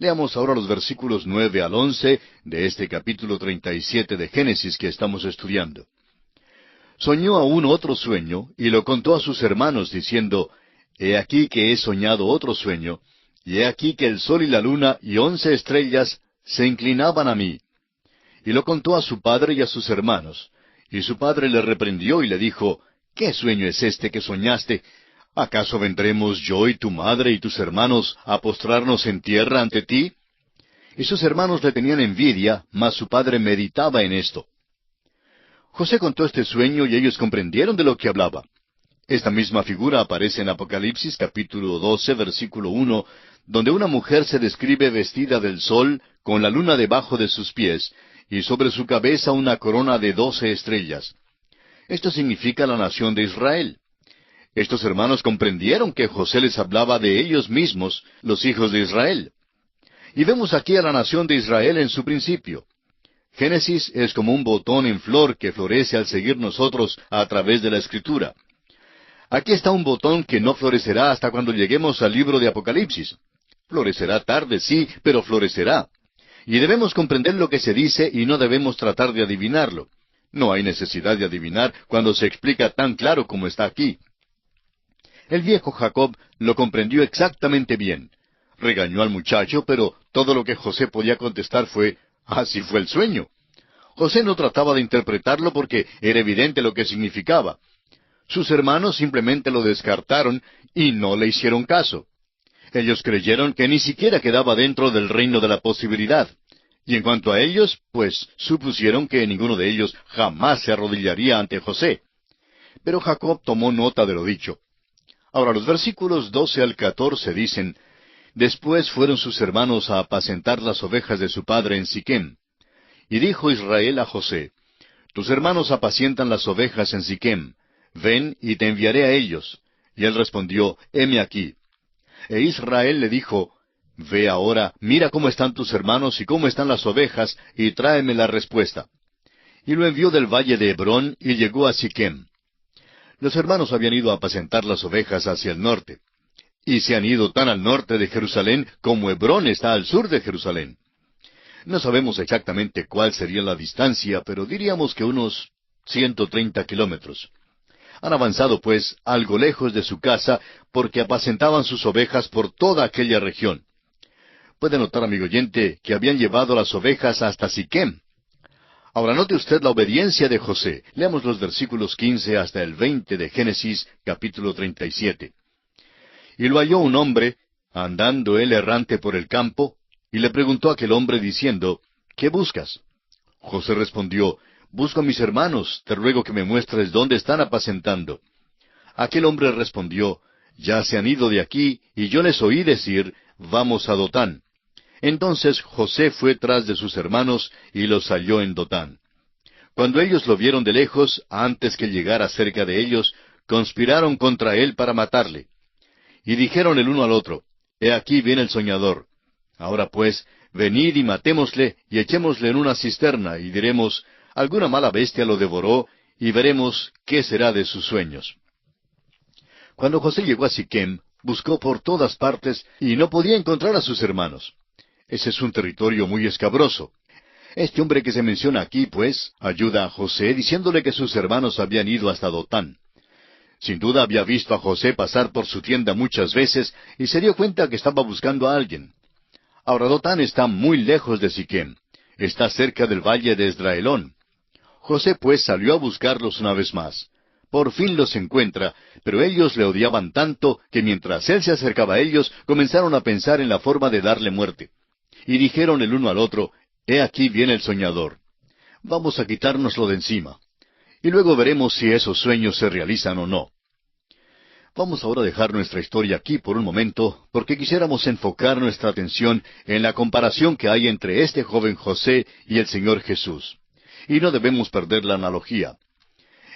Leamos ahora los versículos 9 al 11 de este capítulo 37 de Génesis que estamos estudiando. Soñó aún otro sueño, y lo contó a sus hermanos, diciendo, He aquí que he soñado otro sueño, y he aquí que el sol y la luna y 11 estrellas se inclinaban a mí. Y lo contó a su padre y a sus hermanos. Y su padre le reprendió y le dijo, ¿Qué sueño es este que soñaste? ¿Acaso vendremos yo y tu madre y tus hermanos a postrarnos en tierra ante ti? Y sus hermanos le tenían envidia, mas su padre meditaba en esto. José contó este sueño y ellos comprendieron de lo que hablaba. Esta misma figura aparece en Apocalipsis capítulo 12, versículo 1, donde una mujer se describe vestida del sol, con la luna debajo de sus pies, y sobre su cabeza una corona de 12 estrellas. Esto significa la nación de Israel. Estos hermanos comprendieron que José les hablaba de ellos mismos, los hijos de Israel. Y vemos aquí a la nación de Israel en su principio. Génesis es como un botón en flor que florece al seguir nosotros a través de la Escritura. Aquí está un botón que no florecerá hasta cuando lleguemos al libro de Apocalipsis. Florecerá tarde, sí, pero florecerá. Y debemos comprender lo que se dice y no debemos tratar de adivinarlo. No hay necesidad de adivinar cuando se explica tan claro como está aquí. El viejo Jacob lo comprendió exactamente bien. Regañó al muchacho, pero todo lo que José podía contestar fue, así fue el sueño. José no trataba de interpretarlo porque era evidente lo que significaba. Sus hermanos simplemente lo descartaron y no le hicieron caso. Ellos creyeron que ni siquiera quedaba dentro del reino de la posibilidad. Y en cuanto a ellos, pues supusieron que ninguno de ellos jamás se arrodillaría ante José. Pero Jacob tomó nota de lo dicho. Ahora los versículos 12 al 14 dicen, Después fueron sus hermanos a apacentar las ovejas de su padre en Siquem. Y dijo Israel a José, Tus hermanos apacientan las ovejas en Siquem. Ven y te enviaré a ellos. Y él respondió, Heme aquí. E Israel le dijo, Ve ahora, mira cómo están tus hermanos y cómo están las ovejas, y tráeme la respuesta. Y lo envió del valle de Hebrón, y llegó a Siquem. Los hermanos habían ido a apacentar las ovejas hacia el norte. Y se han ido tan al norte de Jerusalén como Hebrón está al sur de Jerusalén. No sabemos exactamente cuál sería la distancia, pero diríamos que unos 130 kilómetros. Han avanzado, pues, algo lejos de su casa, porque apacentaban sus ovejas por toda aquella región. Puede notar, amigo oyente, que habían llevado las ovejas hasta Siquem. Ahora note usted la obediencia de José. Leamos los versículos 15 hasta el 20 de Génesis, capítulo 37. Y lo halló un hombre, andando él errante por el campo, y le preguntó a aquel hombre diciendo, ¿Qué buscas? José respondió, Busco a mis hermanos, te ruego que me muestres dónde están apacentando. Aquel hombre respondió, Ya se han ido de aquí, y yo les oí decir, Vamos a Dotán. Entonces José fue tras de sus hermanos, y los halló en Dotán. Cuando ellos lo vieron de lejos, antes que llegara cerca de ellos, conspiraron contra él para matarle. Y dijeron el uno al otro, He aquí viene el soñador. Ahora pues, venid y matémosle, y echémosle en una cisterna, y diremos, Alguna mala bestia lo devoró, y veremos qué será de sus sueños. Cuando José llegó a Siquem, buscó por todas partes, y no podía encontrar a sus hermanos. Ese es un territorio muy escabroso. Este hombre que se menciona aquí, pues, ayuda a José diciéndole que sus hermanos habían ido hasta Dotán. Sin duda había visto a José pasar por su tienda muchas veces y se dio cuenta que estaba buscando a alguien. Ahora Dotán está muy lejos de Siquem. Está cerca del valle de Esdraelón. José pues salió a buscarlos una vez más. Por fin los encuentra, pero ellos le odiaban tanto que mientras él se acercaba a ellos, comenzaron a pensar en la forma de darle muerte. Y dijeron el uno al otro, He aquí viene el soñador. Vamos a quitárnoslo de encima. Y luego veremos si esos sueños se realizan o no. Vamos ahora a dejar nuestra historia aquí por un momento, porque quisiéramos enfocar nuestra atención en la comparación que hay entre este joven José y el Señor Jesús. Y no debemos perder la analogía.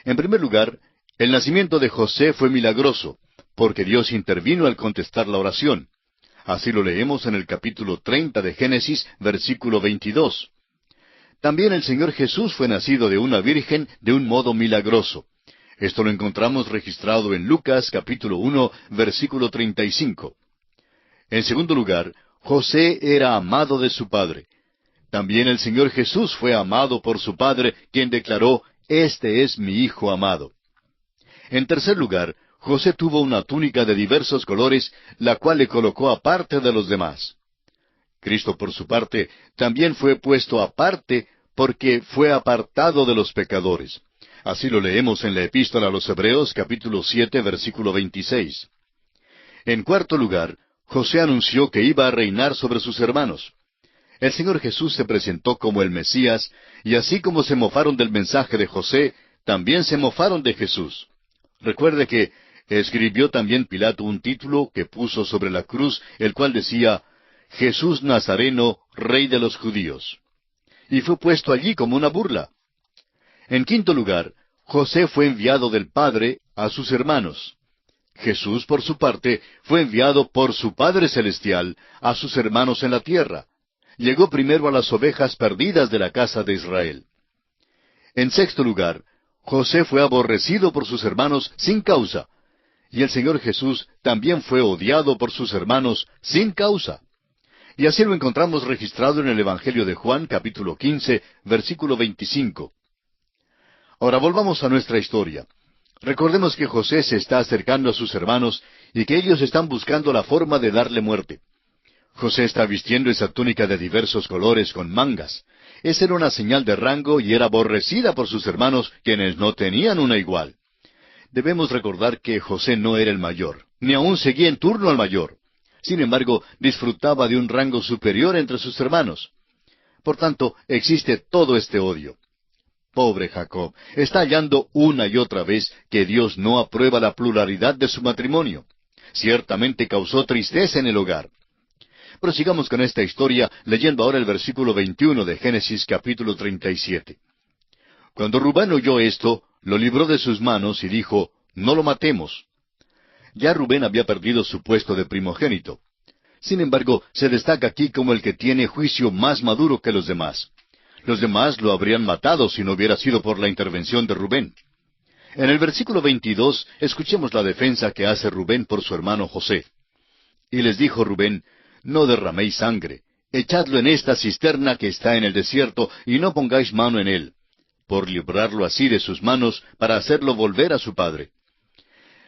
En primer lugar, el nacimiento de José fue milagroso, porque Dios intervino al contestar la oración. Así lo leemos en el capítulo 30 de Génesis, versículo 22. También el Señor Jesús fue nacido de una virgen de un modo milagroso. Esto lo encontramos registrado en Lucas capítulo 1, versículo 35. En segundo lugar, José era amado de su padre. También el Señor Jesús fue amado por su Padre, quien declaró, «Este es mi Hijo amado». En tercer lugar, José tuvo una túnica de diversos colores, la cual le colocó aparte de los demás. Cristo, por su parte, también fue puesto aparte porque fue apartado de los pecadores. Así lo leemos en la Epístola a los Hebreos, capítulo 7, versículo 26. En cuarto lugar, José anunció que iba a reinar sobre sus hermanos. El Señor Jesús se presentó como el Mesías, y así como se mofaron del mensaje de José, también se mofaron de Jesús. Recuerde que escribió también Pilato un título que puso sobre la cruz, el cual decía, «Jesús Nazareno, Rey de los Judíos». Y fue puesto allí como una burla. En quinto lugar, José fue enviado del Padre a sus hermanos. Jesús, por su parte, fue enviado por su Padre Celestial a sus hermanos en la tierra. Llegó primero a las ovejas perdidas de la casa de Israel. En sexto lugar, José fue aborrecido por sus hermanos sin causa. Y el Señor Jesús también fue odiado por sus hermanos sin causa. Y así lo encontramos registrado en el Evangelio de Juan, capítulo 15, versículo 25. Ahora volvamos a nuestra historia. Recordemos que José se está acercando a sus hermanos y que ellos están buscando la forma de darle muerte. José está vistiendo esa túnica de diversos colores con mangas. Esa era una señal de rango y era aborrecida por sus hermanos, quienes no tenían una igual. Debemos recordar que José no era el mayor, ni aun seguía en turno al mayor. Sin embargo, disfrutaba de un rango superior entre sus hermanos. Por tanto, existe todo este odio. Pobre Jacob, está hallando una y otra vez que Dios no aprueba la pluralidad de su matrimonio. Ciertamente causó tristeza en el hogar. Prosigamos con esta historia, leyendo ahora el versículo 21 de Génesis capítulo 37. Cuando Rubén oyó esto, lo libró de sus manos y dijo, «No lo matemos». Ya Rubén había perdido su puesto de primogénito. Sin embargo, se destaca aquí como el que tiene juicio más maduro que los demás. Los demás lo habrían matado si no hubiera sido por la intervención de Rubén. En el versículo 22, escuchemos la defensa que hace Rubén por su hermano José. Y les dijo Rubén, «No derraméis sangre, echadlo en esta cisterna que está en el desierto, y no pongáis mano en él, por librarlo así de sus manos, para hacerlo volver a su padre».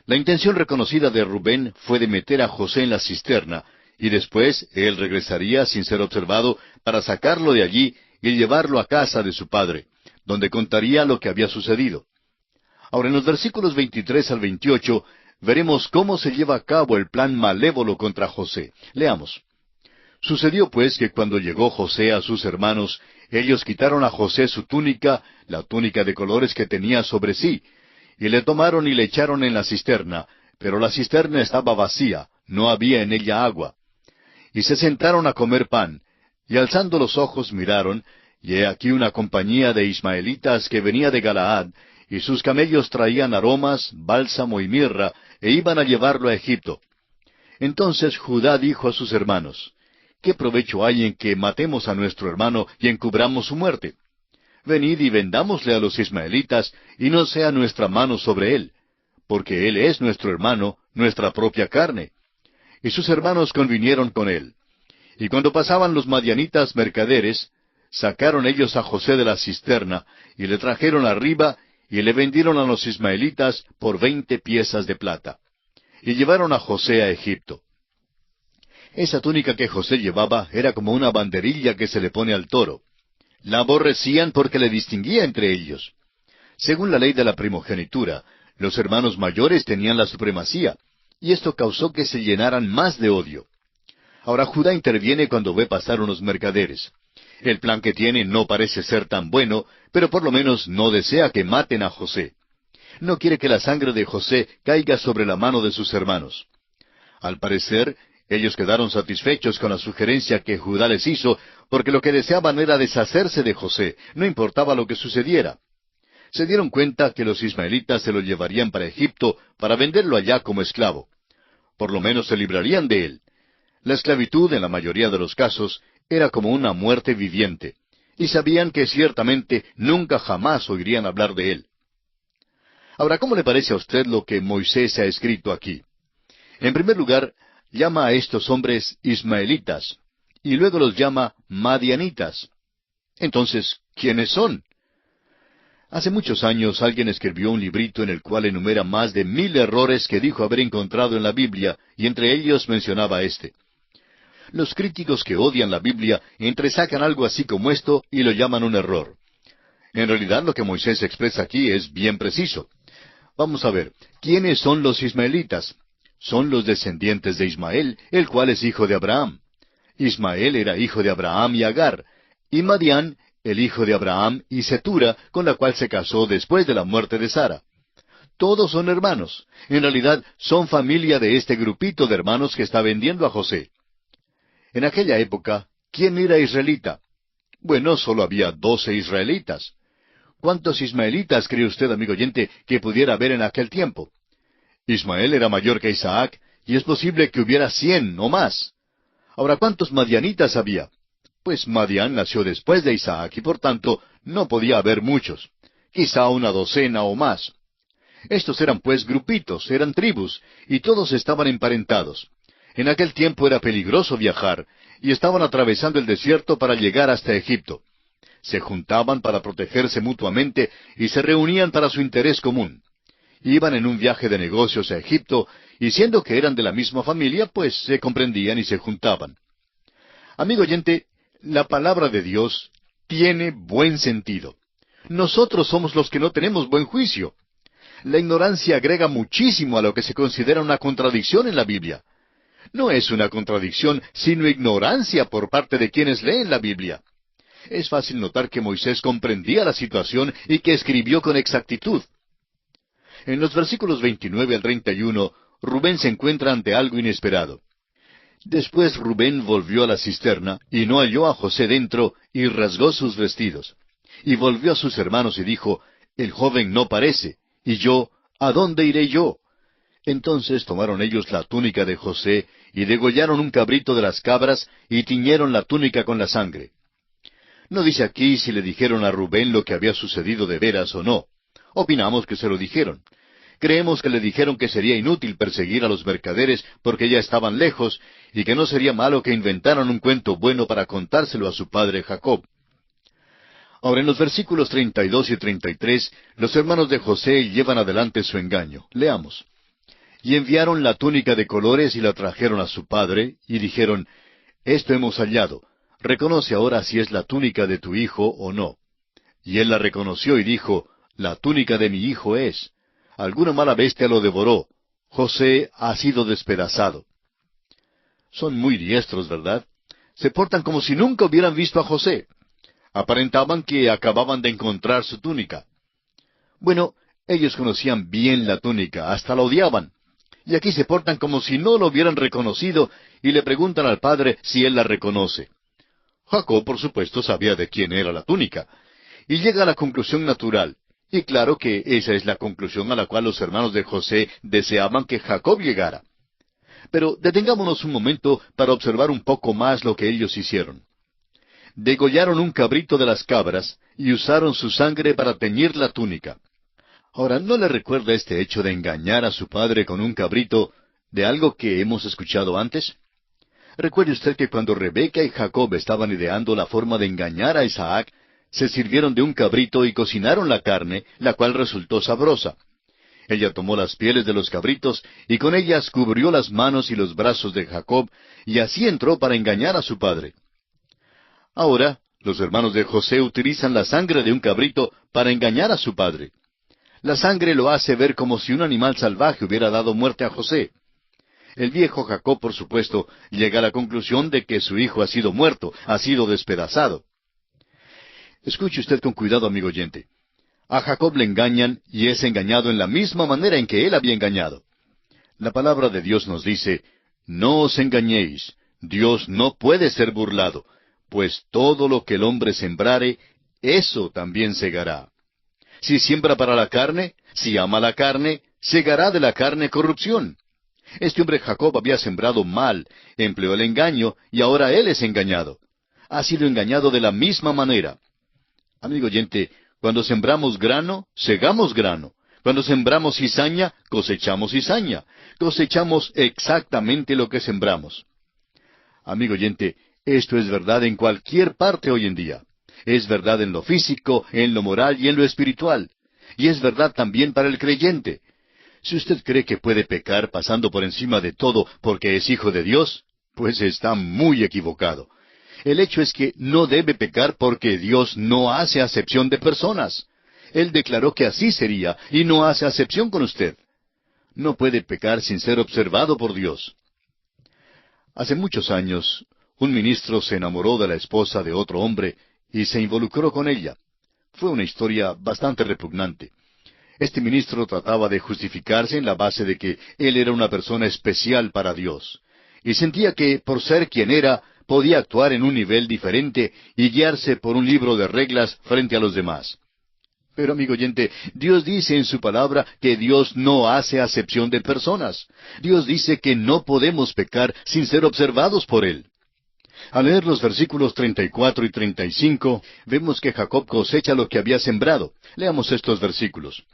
La intención reconocida de Rubén fue de meter a José en la cisterna, y después él regresaría sin ser observado para sacarlo de allí y llevarlo a casa de su padre, donde contaría lo que había sucedido. Ahora, en los versículos 23 al 28, veremos cómo se lleva a cabo el plan malévolo contra José. Leamos. Sucedió pues que cuando llegó José a sus hermanos, ellos quitaron a José su túnica, la túnica de colores que tenía sobre sí, y le tomaron y le echaron en la cisterna, pero la cisterna estaba vacía, no había en ella agua. Y se sentaron a comer pan, y alzando los ojos miraron, y he aquí una compañía de ismaelitas que venía de Galaad, y sus camellos traían aromas, bálsamo y mirra, e iban a llevarlo a Egipto. Entonces Judá dijo a sus hermanos, ¿qué provecho hay en que matemos a nuestro hermano y encubramos su muerte? Venid y vendámosle a los ismaelitas, y no sea nuestra mano sobre él, porque él es nuestro hermano, nuestra propia carne. Y sus hermanos convinieron con él. Y cuando pasaban los madianitas mercaderes, sacaron ellos a José de la cisterna, y le trajeron arriba, y le vendieron a los ismaelitas por 20 piezas de plata. Y llevaron a José a Egipto. Esa túnica que José llevaba era como una banderilla que se le pone al toro. La aborrecían porque le distinguía entre ellos. Según la ley de la primogenitura, los hermanos mayores tenían la supremacía, y esto causó que se llenaran más de odio. Ahora Judá interviene cuando ve pasar unos mercaderes. El plan que tiene no parece ser tan bueno, pero por lo menos no desea que maten a José. No quiere que la sangre de José caiga sobre la mano de sus hermanos. Al parecer, ellos quedaron satisfechos con la sugerencia que Judá les hizo, porque lo que deseaban era deshacerse de José, no importaba lo que sucediera. Se dieron cuenta que los ismaelitas se lo llevarían para Egipto para venderlo allá como esclavo. Por lo menos se librarían de él. La esclavitud, en la mayoría de los casos, era como una muerte viviente, y sabían que ciertamente nunca jamás oirían hablar de él. Ahora, ¿cómo le parece a usted lo que Moisés ha escrito aquí? En primer lugar, llama a estos hombres ismaelitas. y luego los llama madianitas. Entonces, ¿quiénes son? Hace muchos años alguien escribió un librito en el cual enumera más de 1000 errores que dijo haber encontrado en la Biblia, y entre ellos mencionaba este. Los críticos que odian la Biblia entresacan algo así como esto y lo llaman un error. En realidad lo que Moisés expresa aquí es bien preciso. Vamos a ver, ¿quiénes son los ismaelitas? Son los descendientes de Ismael, el cual es hijo de Abraham. Ismael era hijo de Abraham y Agar, y Madián, el hijo de Abraham y Cetura, con la cual se casó después de la muerte de Sara. Todos son hermanos. En realidad son familia de este grupito de hermanos que está vendiendo a José. En aquella época, ¿quién era israelita? Bueno, solo había 12 israelitas. ¿Cuántos ismaelitas cree usted, amigo oyente, que pudiera haber en aquel tiempo? Ismael era mayor que Isaac, y es posible que hubiera 100 o más. Ahora, ¿cuántos madianitas había? Pues Madián nació después de Isaac, y por tanto no podía haber muchos. Quizá una docena o más. Estos eran pues grupitos, eran tribus, y todos estaban emparentados. En aquel tiempo era peligroso viajar, y estaban atravesando el desierto para llegar hasta Egipto. Se juntaban para protegerse mutuamente y se reunían para su interés común. Iban en un viaje de negocios a Egipto, y siendo que eran de la misma familia, pues se comprendían y se juntaban. Amigo oyente, la palabra de Dios tiene buen sentido. Nosotros somos los que no tenemos buen juicio. La ignorancia agrega muchísimo a lo que se considera una contradicción en la Biblia. No es una contradicción, sino ignorancia por parte de quienes leen la Biblia. Es fácil notar que Moisés comprendía la situación y que escribió con exactitud. En los versículos 29 al 31, Rubén se encuentra ante algo inesperado. Después Rubén volvió a la cisterna, y no halló a José dentro, y rasgó sus vestidos. Y volvió a sus hermanos y dijo, El joven no parece. Y yo, ¿a dónde iré yo? Entonces tomaron ellos la túnica de José, y degollaron un cabrito de las cabras, y tiñeron la túnica con la sangre. No dice aquí si le dijeron a Rubén lo que había sucedido de veras o no. Opinamos que se lo dijeron. Creemos que le dijeron que sería inútil perseguir a los mercaderes porque ya estaban lejos, y que no sería malo que inventaran un cuento bueno para contárselo a su padre Jacob. Ahora, en los versículos 32 y 33, los hermanos de José llevan adelante su engaño. Leamos. Y enviaron la túnica de colores y la trajeron a su padre, y dijeron, Esto hemos hallado. Reconoce ahora si es la túnica de tu hijo o no. Y él la reconoció y dijo, La túnica de mi hijo es. Alguna mala bestia lo devoró. José ha sido despedazado. Son muy diestros, ¿verdad? Se portan como si nunca hubieran visto a José. Aparentaban que acababan de encontrar su túnica. Bueno, ellos conocían bien la túnica, hasta la odiaban. Y aquí se portan como si no lo hubieran reconocido y le preguntan al padre si él la reconoce. Jacob, por supuesto, sabía de quién era la túnica, y llega a la conclusión natural. Y claro que esa es la conclusión a la cual los hermanos de José deseaban que Jacob llegara. Pero detengámonos un momento para observar un poco más lo que ellos hicieron. Degollaron un cabrito de las cabras y usaron su sangre para teñir la túnica. Ahora, ¿no le recuerda este hecho de engañar a su padre con un cabrito de algo que hemos escuchado antes? Recuerde usted que cuando Rebeca y Jacob estaban ideando la forma de engañar a Isaac, se sirvieron de un cabrito y cocinaron la carne, la cual resultó sabrosa. Ella tomó las pieles de los cabritos y con ellas cubrió las manos y los brazos de Jacob, y así entró para engañar a su padre. Ahora, los hermanos de José utilizan la sangre de un cabrito para engañar a su padre. La sangre lo hace ver como si un animal salvaje hubiera dado muerte a José. El viejo Jacob, por supuesto, llega a la conclusión de que su hijo ha sido muerto, ha sido despedazado. Escuche usted con cuidado, amigo oyente. A Jacob le engañan y es engañado en la misma manera en que él había engañado. La palabra de Dios nos dice, No os engañéis, Dios no puede ser burlado, pues todo lo que el hombre sembrare, eso también segará. Si siembra para la carne, si ama la carne, segará de la carne corrupción. Este hombre Jacob había sembrado mal, empleó el engaño, y ahora él es engañado. Ha sido engañado de la misma manera. Amigo oyente, cuando sembramos grano, segamos grano. Cuando sembramos cizaña, cosechamos cizaña. Cosechamos exactamente lo que sembramos. Amigo oyente, Esto es verdad en cualquier parte hoy en día. Es verdad en lo físico, en lo moral y en lo espiritual. Y es verdad también para el creyente. Si usted cree que puede pecar pasando por encima de todo porque es hijo de Dios, pues está muy equivocado. El hecho es que no debe pecar porque Dios no hace acepción de personas. Él declaró que así sería y no hace acepción con usted. No puede pecar sin ser observado por Dios. Hace muchos años, un ministro se enamoró de la esposa de otro hombre y se involucró con ella. Fue una historia bastante repugnante. Este ministro trataba de justificarse en la base de que él era una persona especial para Dios, y sentía que, por ser quien era, podía actuar en un nivel diferente y guiarse por un libro de reglas frente a los demás. Pero, amigo oyente, Dios dice en su palabra que Dios no hace acepción de personas. Dios dice que no podemos pecar sin ser observados por Él. Al leer los versículos 34 y 35, vemos que Jacob cosecha lo que había sembrado. Leamos estos versículos.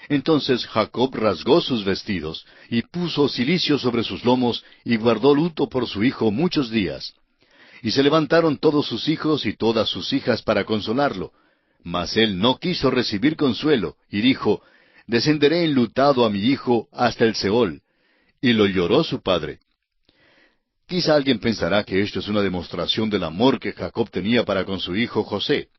Entonces Jacob rasgó sus vestidos, y puso cilicio sobre sus lomos, y guardó luto por su hijo muchos días. Y se levantaron todos sus hijos y todas sus hijas para consolarlo. Mas él no quiso recibir consuelo, y dijo, Descenderé enlutado a mi hijo hasta el Seol. Y lo lloró su padre. Quizá alguien pensará que esto es una demostración del amor que Jacob tenía para con su hijo José.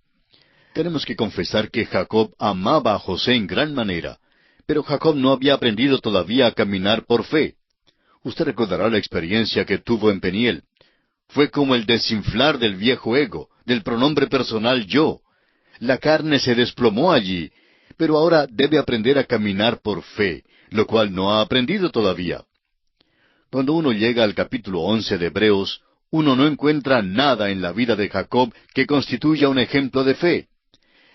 Tenemos que confesar que Jacob amaba a José en gran manera, pero Jacob no había aprendido todavía a caminar por fe. Usted recordará la experiencia que tuvo en Peniel. Fue como el desinflar del viejo ego, del pronombre personal yo. La carne se desplomó allí, pero ahora debe aprender a caminar por fe, lo cual no ha aprendido todavía. Cuando uno llega al capítulo 11 de Hebreos, uno no encuentra nada en la vida de Jacob que constituya un ejemplo de fe.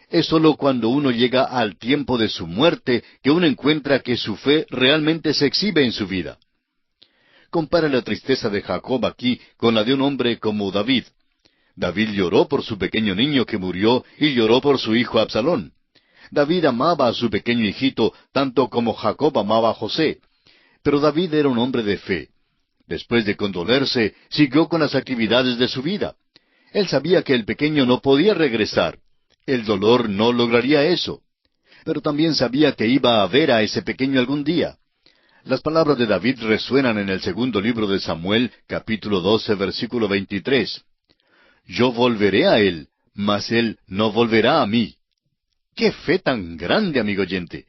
Es sólo cuando uno llega al tiempo de su muerte que uno encuentra que su fe realmente se exhibe en su vida. Compara la tristeza de Jacob aquí con la de un hombre como David. David lloró por su pequeño niño que murió y lloró por su hijo Absalón. David amaba a su pequeño hijito tanto como Jacob amaba a José. Pero David era un hombre de fe. Después de condolerse, siguió con las actividades de su vida. Él sabía que el pequeño no podía regresar. El dolor no lograría eso. Pero también sabía que iba a ver a ese pequeño algún día. Las palabras de David resuenan en el segundo libro de Samuel, capítulo 12, versículo 23. Yo volveré a él, mas él no volverá a mí. ¡Qué fe tan grande, amigo oyente!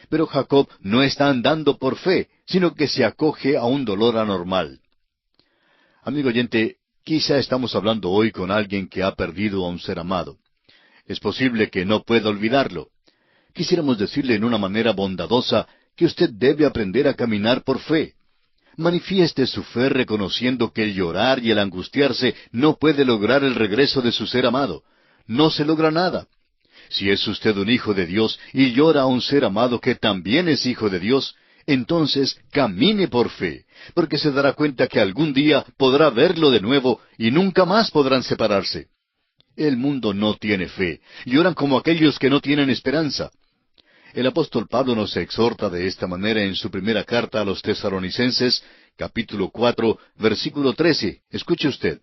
Pero Jacob no está andando por fe, sino que se acoge a un dolor anormal. Amigo oyente, quizá estamos hablando hoy con alguien que ha perdido a un ser amado. Es posible que no pueda olvidarlo. Quisiéramos decirle en una manera bondadosa que usted debe aprender a caminar por fe. Manifieste su fe reconociendo que el llorar y el angustiarse no puede lograr el regreso de su ser amado. No se logra nada. Si es usted un hijo de Dios y llora a un ser amado que también es hijo de Dios, entonces camine por fe, porque se dará cuenta que algún día podrá verlo de nuevo y nunca más podrán separarse. El mundo no tiene fe, lloran como aquellos que no tienen esperanza. El apóstol Pablo nos exhorta de esta manera en su primera carta a los Tesalonicenses, capítulo 4, versículo 13. Escuche usted.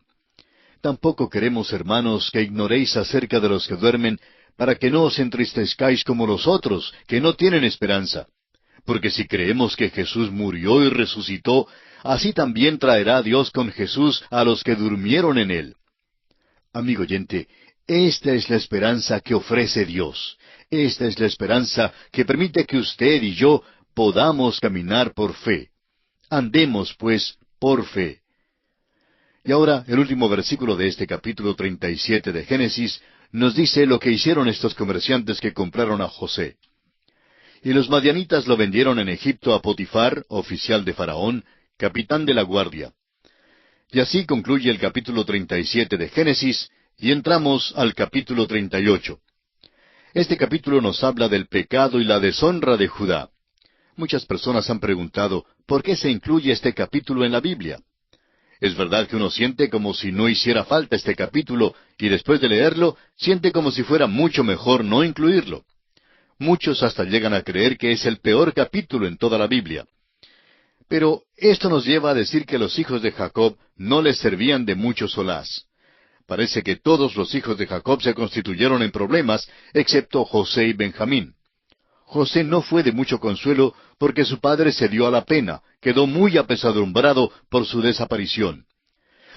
Tampoco queremos, hermanos, que ignoréis acerca de los que duermen, para que no os entristezcáis como los otros, que no tienen esperanza. Porque si creemos que Jesús murió y resucitó, así también traerá Dios con Jesús a los que durmieron en él. Amigo oyente, esta es la esperanza que ofrece Dios. Esta es la esperanza que permite que usted y yo podamos caminar por fe. Andemos, pues, por fe. Y ahora, el último versículo de este capítulo 37 de Génesis nos dice lo que hicieron estos comerciantes que compraron a José. Y los madianitas lo vendieron en Egipto a Potifar, oficial de Faraón, capitán de la guardia. Y así concluye el capítulo 37 de Génesis, y entramos al capítulo 38. Este capítulo nos habla del pecado y la deshonra de Judá. Muchas personas han preguntado, ¿por qué se incluye este capítulo en la Biblia? Es verdad que uno siente como si no hiciera falta este capítulo, y después de leerlo, siente como si fuera mucho mejor no incluirlo. Muchos hasta llegan a creer que es el peor capítulo en toda la Biblia. Pero esto nos lleva a decir que los hijos de Jacob no les servían de mucho solaz. Parece que todos los hijos de Jacob se constituyeron en problemas, excepto José y Benjamín. José no fue de mucho consuelo porque su padre se dio a la pena, quedó muy apesadumbrado por su desaparición.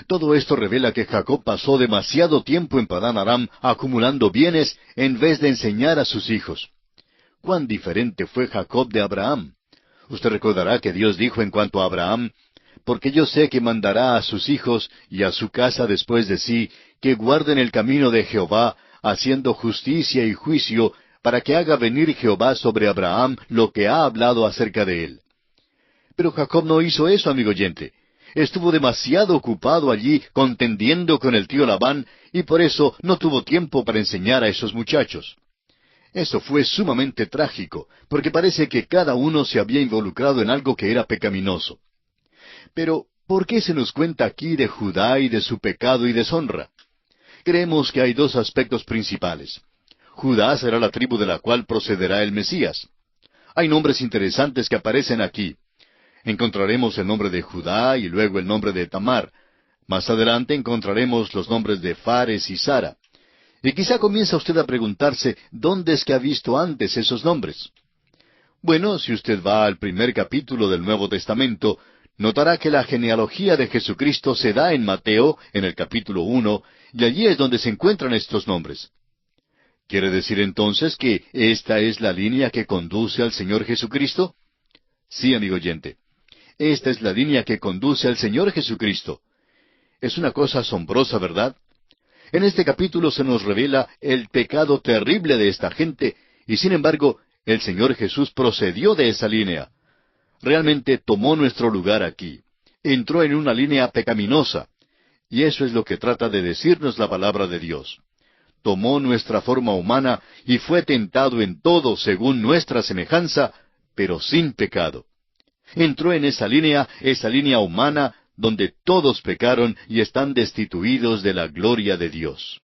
Todo esto revela que Jacob pasó demasiado tiempo en Padán Aram acumulando bienes en vez de enseñar a sus hijos. ¿Cuán diferente fue Jacob de Abraham? Usted recordará que Dios dijo en cuanto a Abraham, porque yo sé que mandará a sus hijos y a su casa después de sí, que guarden el camino de Jehová, haciendo justicia y juicio, para que haga venir Jehová sobre Abraham lo que ha hablado acerca de él. Pero Jacob no hizo eso, amigo oyente. Estuvo demasiado ocupado allí contendiendo con el tío Labán, y por eso no tuvo tiempo para enseñar a esos muchachos. Eso fue sumamente trágico, porque parece que cada uno se había involucrado en algo que era pecaminoso. Pero, ¿por qué se nos cuenta aquí de Judá y de su pecado y deshonra? Creemos que hay dos aspectos principales. Judá será la tribu de la cual procederá el Mesías. Hay nombres interesantes que aparecen aquí. Encontraremos el nombre de Judá y luego el nombre de Tamar. Más adelante encontraremos los nombres de Fares y Sara. Y quizá comienza usted a preguntarse dónde es que ha visto antes esos nombres. Bueno, si usted va al primer capítulo del Nuevo Testamento, notará que la genealogía de Jesucristo se da en Mateo, en el capítulo 1, y allí es donde se encuentran estos nombres. ¿Quiere decir entonces que esta es la línea que conduce al Señor Jesucristo? Sí, amigo oyente. Esta es la línea que conduce al Señor Jesucristo. Es una cosa asombrosa, ¿verdad? En este capítulo se nos revela el pecado terrible de esta gente, y sin embargo, el Señor Jesús procedió de esa línea. Realmente tomó nuestro lugar aquí. Entró en una línea pecaminosa. Y eso es lo que trata de decirnos la palabra de Dios. Tomó nuestra forma humana y fue tentado en todo según nuestra semejanza, pero sin pecado. Entró en esa línea humana, donde todos pecaron y están destituidos de la gloria de Dios.